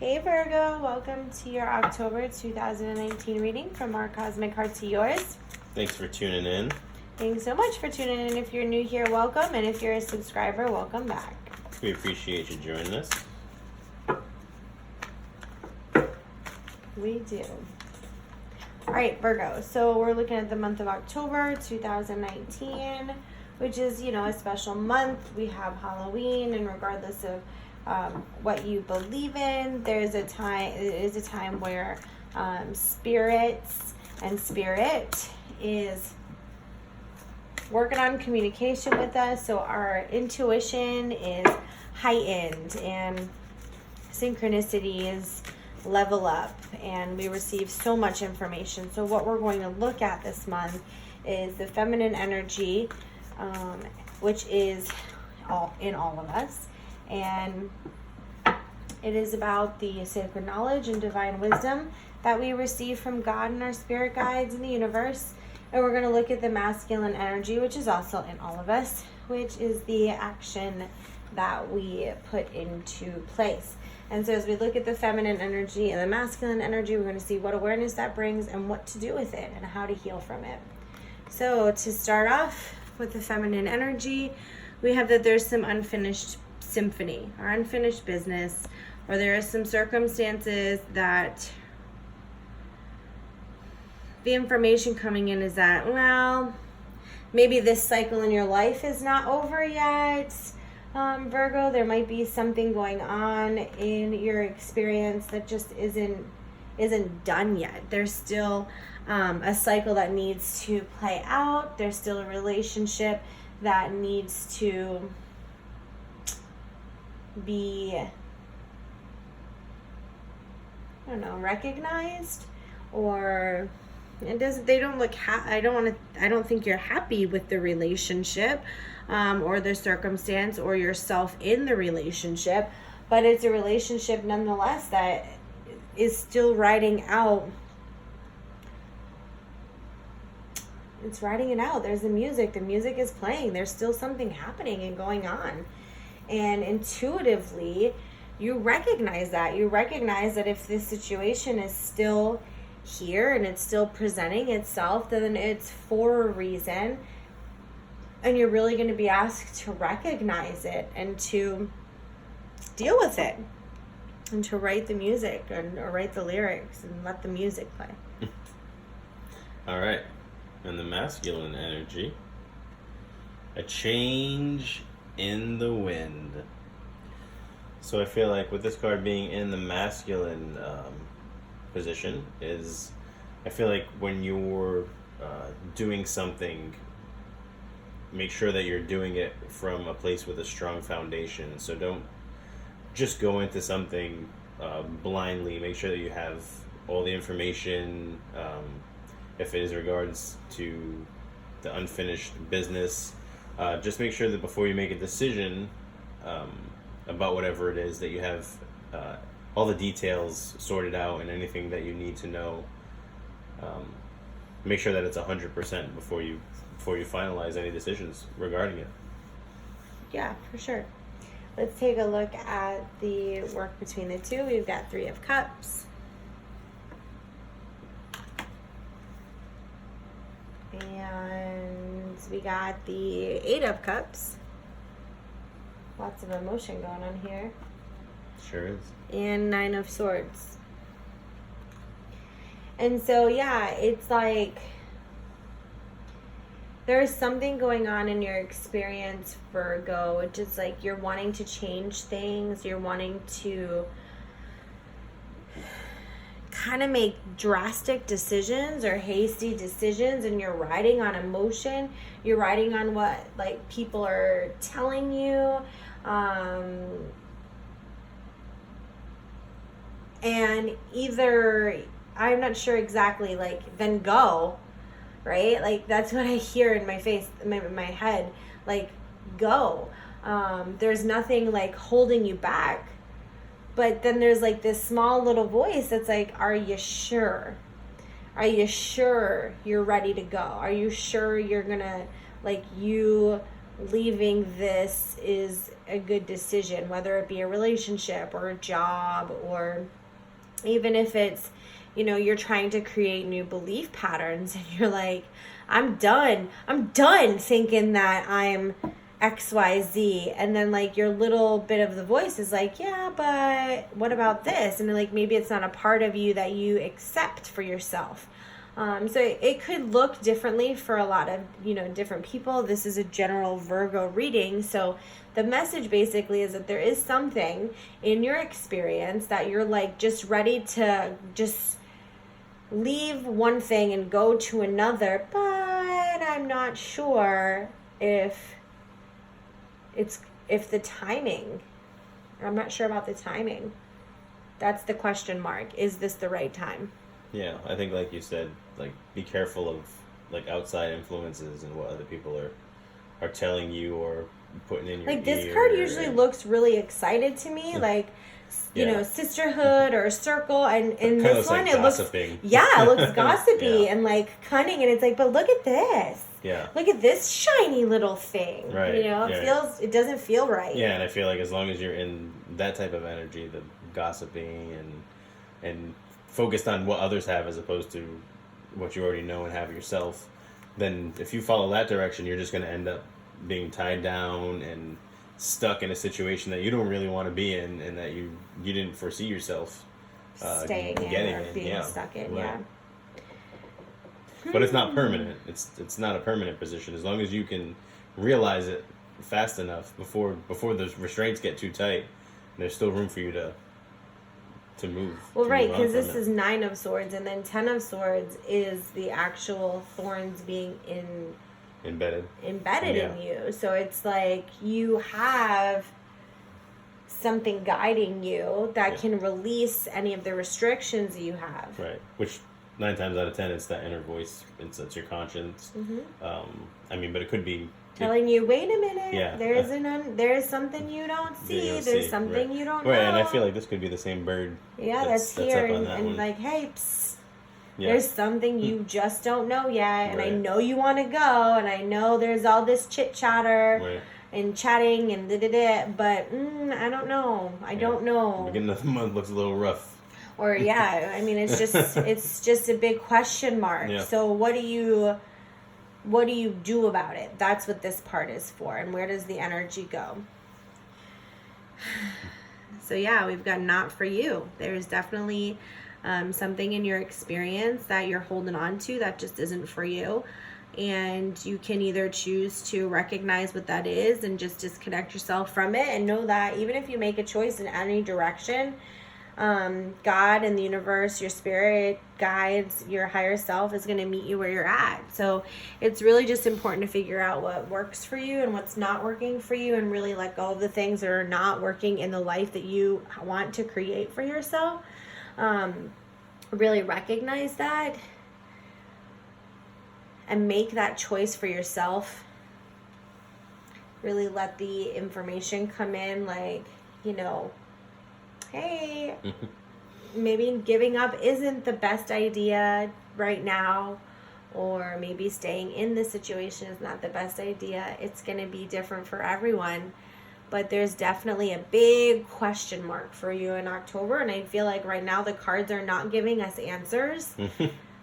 Hey Virgo, welcome to your October 2019 reading from our Cosmic Heart to yours. Thanks for tuning in. Thanks so much for tuning in. If you're new here, welcome. And if you're a subscriber, welcome back. We appreciate you joining us. We do. All right, Virgo. So we're looking at the month of October 2019, which is, a special month. We have Halloween, and regardless of what you believe in, it is a time where spirits and spirit is working on communication with us, so our intuition is heightened and synchronicities level up, and we receive so much information. So what we're going to look at this month is the feminine energy, which is in all of us, and it is about the sacred knowledge and divine wisdom that we receive from God and our spirit guides in the universe. And we're going to look at the masculine energy, which is also in all of us, which is the action that we put into place. And so as we look at the feminine energy and the masculine energy, we're going to see what awareness that brings and what to do with it and how to heal from it. So to start off with the feminine energy, we have that there's some unfinished symphony or unfinished business, or there are some circumstances that the information coming in is that, well, maybe this cycle in your life is not over yet. Virgo, there might be something going on in your experience that just isn't done yet. There's still a cycle that needs to play out. There's still a relationship that needs to be, recognized, or they don't look I don't think you're happy with the relationship or the circumstance or yourself in the relationship, but it's a relationship nonetheless that is still riding out. It's riding it out. There's the music is playing. There's still something happening and going on, and intuitively you recognize that if this situation is still here and it's still presenting itself, then it's for a reason, and you're really going to be asked to recognize it and to deal with it and to write the music or write the lyrics and let the music play. All right. And the masculine energy, a change in the wind. So I feel like with this card being in the masculine position I feel like when you're doing something, make sure that you're doing it from a place with a strong foundation. So don't just go into something blindly. Make sure that you have all the information. If it is regards to the unfinished business, just make sure that before you make a decision about whatever it is, that you have all the details sorted out and anything that you need to know. Make sure that it's 100% before you finalize any decisions regarding it. Yeah, for sure. Let's take a look at the work between the two. We've got 3 of Cups. And we got the 8 of Cups. Lots of emotion going on here. Sure is. And 9 of Swords. And so, yeah, it's like there's something going on in your experience, Virgo, which is like you're wanting to change things. You're wanting to kind of make drastic decisions or hasty decisions, and you're riding on emotion. You're riding on what people are telling you. And either, I'm not sure exactly, then go, right? That's what I hear in my face, in my head, go. There's nothing holding you back. But then there's this small little voice that's are you sure? Are you sure you're ready to go? Are you sure you're gonna, you leaving this is a good decision, whether it be a relationship or a job, or even if it's, you're trying to create new belief patterns and you're like, I'm done thinking that I'm XYZ. And then like your little bit of the voice is like, yeah, but what about this? And like, maybe it's not a part of you that you accept for yourself. So it could look differently for a lot of, different people. This is a general Virgo reading. So the message basically is that there is something in your experience that you're like just ready to just leave one thing and go to another, but I'm not sure if the timing, I'm not sure about the timing. That's the question mark. Is this the right time? Yeah, I think like you said, like be careful of like outside influences and what other people are telling you or putting in your like this ear. card usually looks really excited to me, like sisterhood or a circle, and in this one like it gossiping. it looks gossipy and like cunning, and it's like, but look at this. Yeah. Look at this shiny little thing. Right. It doesn't feel right. Yeah, and I feel like as long as you're in that type of energy, the gossiping and focused on what others have as opposed to what you already know and have yourself, then if you follow that direction, you're just going to end up being tied down and stuck in a situation that you don't really want to be in and that you didn't foresee yourself staying getting in or being stuck in. Right. Yeah. But it's not permanent. It's not a permanent position. As long as you can realize it fast enough before the restraints get too tight, there's still room for you to move. Well, right, because this is 9 of Swords, and then 10 of Swords is the actual thorns being embedded in you. So it's like you have something guiding you that can release any of the restrictions that you have. Right, which 9 times out of 10, it's that inner voice. It's your conscience. Mm-hmm. But it could be telling you, wait a minute. Yeah. There's something you don't see. There's something you don't know. Right, and I feel like this could be the same bird. Yeah, that's here, and like, hey, there's something you just don't know yet, and I know you want to go, and I know there's all this chit chatter and chatting and but I don't know. I don't know. Beginning of the month looks a little rough. Or it's just a big question mark. Yeah. So what do you do about it? That's what this part is for. And where does the energy go? So we've got not for you. There's definitely something in your experience that you're holding on to that just isn't for you. And you can either choose to recognize what that is and just disconnect yourself from it and know that even if you make a choice in any direction, God and the universe, your spirit guides, your higher self is going to meet you where you're at. So it's really just important to figure out what works for you and what's not working for you, and really let go of the things that are not working in the life that you want to create for yourself. Really recognize that and make that choice for yourself. Really let the information come in, like, hey, maybe giving up isn't the best idea right now, or maybe staying in this situation is not the best idea. It's going to be different for everyone, but there's definitely a big question mark for you in October, and I feel like right now the cards are not giving us answers.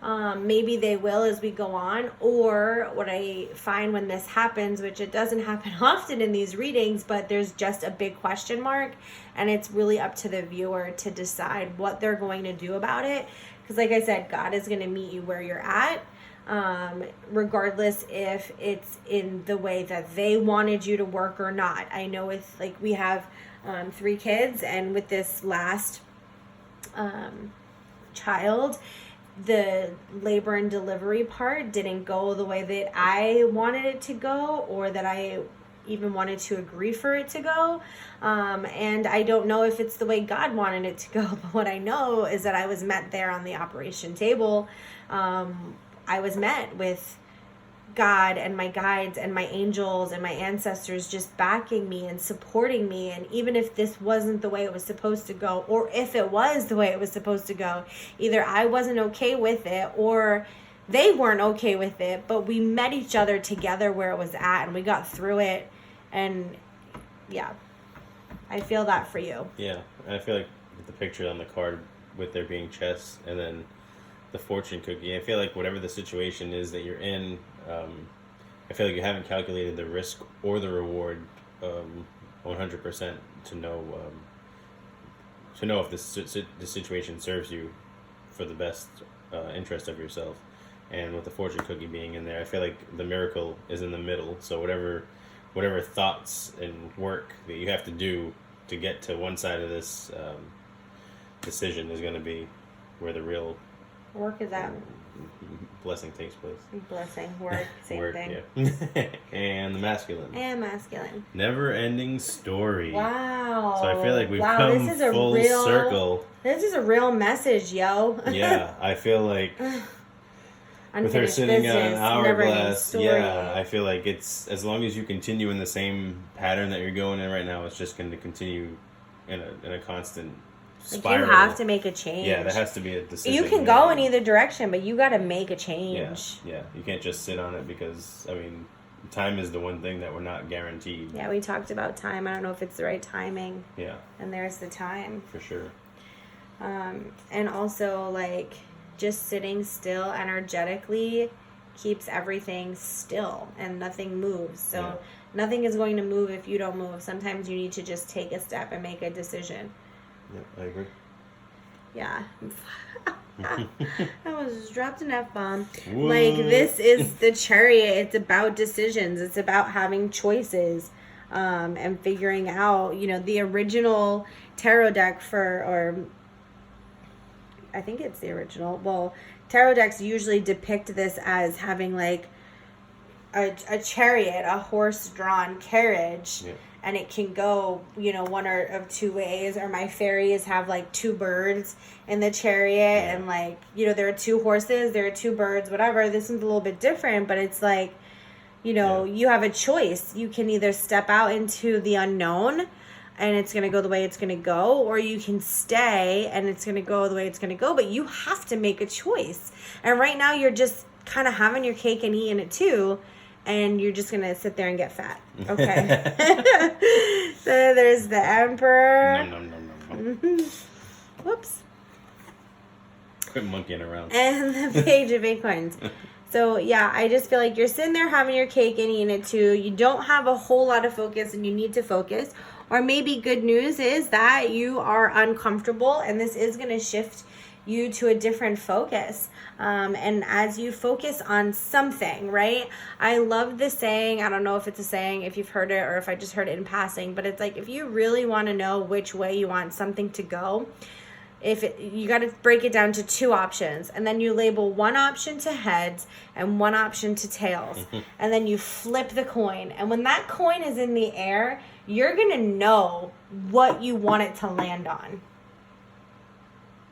Maybe they will as we go on, or what I find when this happens, which it doesn't happen often in these readings, but there's just a big question mark, and it's really up to the viewer to decide what they're going to do about it. Because like I said, God is going to meet you where you're at, regardless if it's in the way that they wanted you to work or not. I know we have 3 kids, and with this last child, the labor and delivery part didn't go the way that I wanted it to go, or that I even wanted to agree for it to go. And I don't know if it's the way God wanted it to go, but what I know is that I was met there on the operation table. I was met with God and my guides and my angels and my ancestors just backing me and supporting me. And even if this wasn't the way it was supposed to go, or if it was the way it was supposed to go, either I wasn't okay with it, or they weren't okay with it, but we met each other together where it was at, and we got through it. And yeah, I feel that for you. Yeah, and I feel like the picture on the card with there being chess and then the fortune cookie, I feel like whatever the situation is that you're in, I feel like you haven't calculated the risk or the reward 100% to know if the situation serves you for the best interest of yourself. And with the fortune cookie being in there, I feel like the miracle is in the middle. So whatever thoughts and work that you have to do to get to one side of this decision is going to be where the real work is at. Blessing takes place. Blessing, work, same thing. Yeah. And the masculine. And masculine. Never-ending story. Wow. So I feel like we've come full circle. This is a real message, yo. Yeah, I feel like with her sitting on an hourglass, yeah, I feel like it's, as long as you continue in the same pattern that you're going in right now, it's just going to continue in a constant spiral. Like, you have to make a change. Yeah, there has to be a decision. You can go in either direction, but you got to make a change. Yeah, you can't just sit on it because, I mean, time is the one thing that we're not guaranteed. Yeah, we talked about time. I don't know if it's the right timing. Yeah. And there's the time. For sure. And also, like, just sitting still energetically keeps everything still and nothing moves. So nothing is going to move if you don't move. Sometimes you need to just take a step and make a decision. Yeah, I agree. Yeah. I was just dropped an F-bomb. Like, this is the Chariot. It's about decisions. It's about having choices and figuring out, you know, the original tarot deck I think it's the original. Well, tarot decks usually depict this as having like a chariot, a horse-drawn carriage, and it can go, you know, one or of two ways. Or my fairies have like two birds in the chariot, and like, you know, there are two horses, there are two birds, whatever. This one's a little bit different, but it's like, you know, you have a choice. You can either step out into the unknown and it's going to go the way it's going to go, or you can stay and it's going to go the way it's going to go, but you have to make a choice. And right now you're just kind of having your cake and eating it too, and you're just going to sit there and get fat. Okay. So there's the Emperor. No. Whoops. Quit monkeying around. And the Page of Acorns. So, yeah, I just feel like you're sitting there having your cake and eating it too. You don't have a whole lot of focus and you need to focus. Or maybe good news is that you are uncomfortable and this is going to shift you to a different focus. And as you focus on something, right? I love the saying, I don't know if it's a saying, if you've heard it or if I just heard it in passing, but it's like, if you really want to know which way you want something to go, you got to break it down to two options, and then you label one option to heads and one option to tails, and then you flip the coin. And when that coin is in the air, you're going to know what you want it to land on.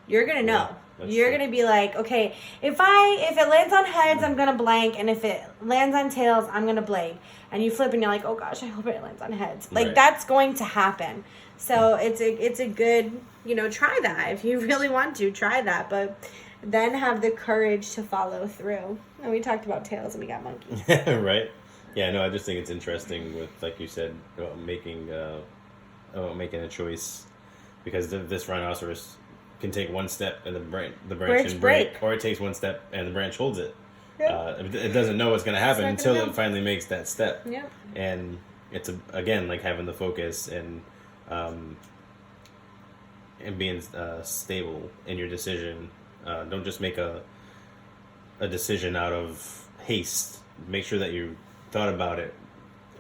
You're going to know. You're going to be like, okay, if it lands on heads, I'm going to blank, and if it lands on tails, I'm going to blank. And you flip and you're like, oh gosh, I hope it lands on heads. Like, that's going to happen. So it's a good, you know, try that. If you really want to, try that. But then have the courage to follow through. And we talked about tails and we got monkeys. Right? Yeah, no, I just think it's interesting with, like you said, making a choice. Because this rhinoceros can take one step and the branch can break. Or it takes one step and the branch holds it. Yep. It doesn't know what's going to happen until it finally makes that step. Yep. And it's, again, like having the focus and being stable in your decision. Don't just make a decision out of haste. Make sure that you thought about it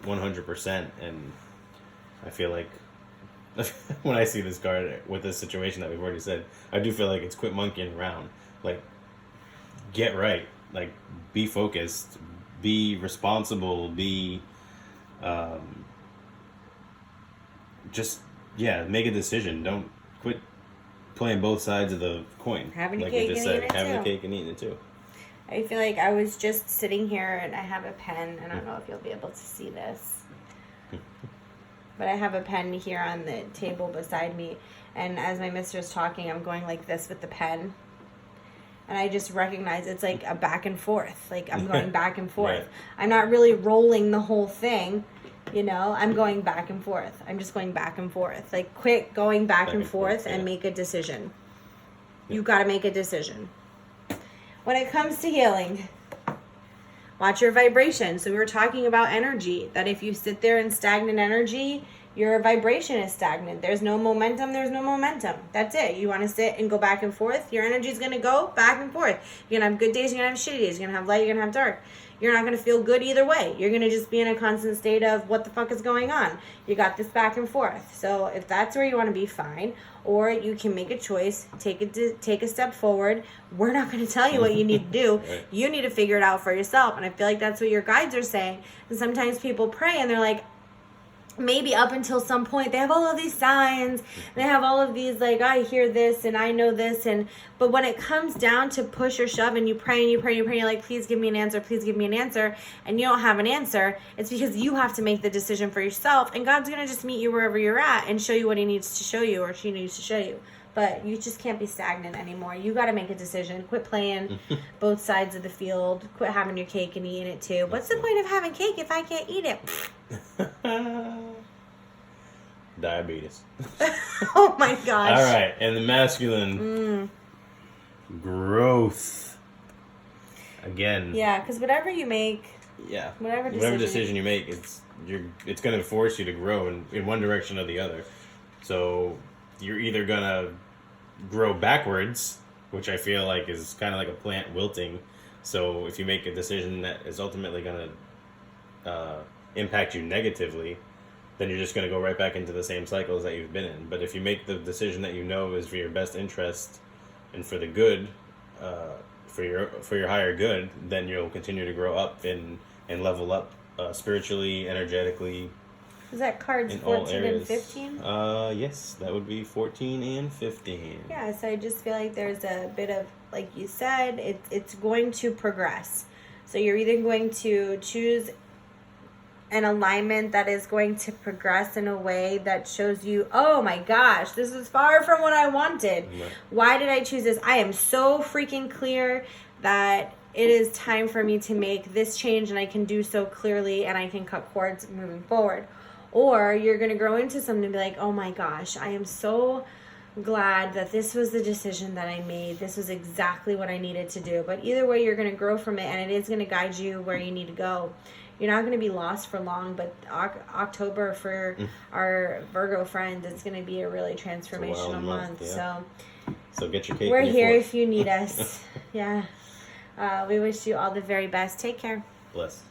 100%. And I feel like when I see this card with this situation that we've already said, I do feel like it's quit monkeying around. Like, get right. Like, be focused. Be responsible. Be make a decision. Don't quit playing both sides of the coin. Having your cake and eating it too. Having a cake and eating it too. I feel like I was just sitting here and I have a pen. I don't know if you'll be able to see this. But I have a pen here on the table beside me. And as my mister's talking, I'm going like this with the pen. And I just recognize it's like a back and forth. Like I'm going back and forth. Right. I'm not really rolling the whole thing, you know. I'm going back and forth. I'm just going back and forth. Like quit going back and forth and make a decision. You got to make a decision. When it comes to healing, watch your vibration. So we were talking about energy, that if you sit there in stagnant energy, your vibration is stagnant. There's no momentum. There's no momentum. That's it. You want to sit and go back and forth. Your energy is going to go back and forth. You're going to have good days. You're going to have shitty days. You're going to have light. You're going to have dark. You're not going to feel good either way. You're going to just be in a constant state of what the fuck is going on. You got this back and forth. So if that's where you want to be, fine. Or you can make a choice, take a step forward. We're not going to tell you what you need to do. Right. You need to figure it out for yourself. And I feel like that's what your guides are saying. And sometimes people pray and they're like, maybe up until some point they have all of these signs, they have all of these like, I hear this and I know this, but when it comes down to push or shove and you pray and you pray and you pray, you're like, please give me an answer, please give me an answer, and you don't have an answer, it's because you have to make the decision for yourself, and God's gonna just meet you wherever you're at and show you what he needs to show you or she needs to show you. But you just can't be stagnant anymore. You got to make a decision. Quit playing both sides of the field. Quit having your cake and eating it too. What's the point of having cake if I can't eat it? Diabetes. Oh my gosh. All right, and the masculine growth. Again. Yeah, because whatever you make. Yeah. Whatever decision you make, it's going to force you to grow in one direction or the other. So you're either going to grow backwards, which I feel like is kind of like a plant wilting. So if you make a decision that is ultimately going to impact you negatively, then you're just going to go right back into the same cycles that you've been in. But if you make the decision that you know is for your best interest and for the good, for your higher good, then you'll continue to grow up and level up spiritually, energetically. Is that cards in 14 and 15? Yes, that would be 14 and 15. Yeah, so I just feel like there's a bit of, like you said, it's going to progress. So you're either going to choose an alignment that is going to progress in a way that shows you, oh my gosh, this is far from what I wanted. Right. Why did I choose this? I am so freaking clear that it is time for me to make this change, and I can do so clearly, and I can cut cords moving forward. Or you're going to grow into something and be like, oh my gosh, I am so glad that this was the decision that I made. This was exactly what I needed to do. But either way, you're going to grow from it, and it is going to guide you where you need to go. You're not going to be lost for long, but October for our Virgo friends, it's going to be a really transformational month. Yeah. So get your cake. We're here if you need us. Yeah. We wish you all the very best. Take care. Bless.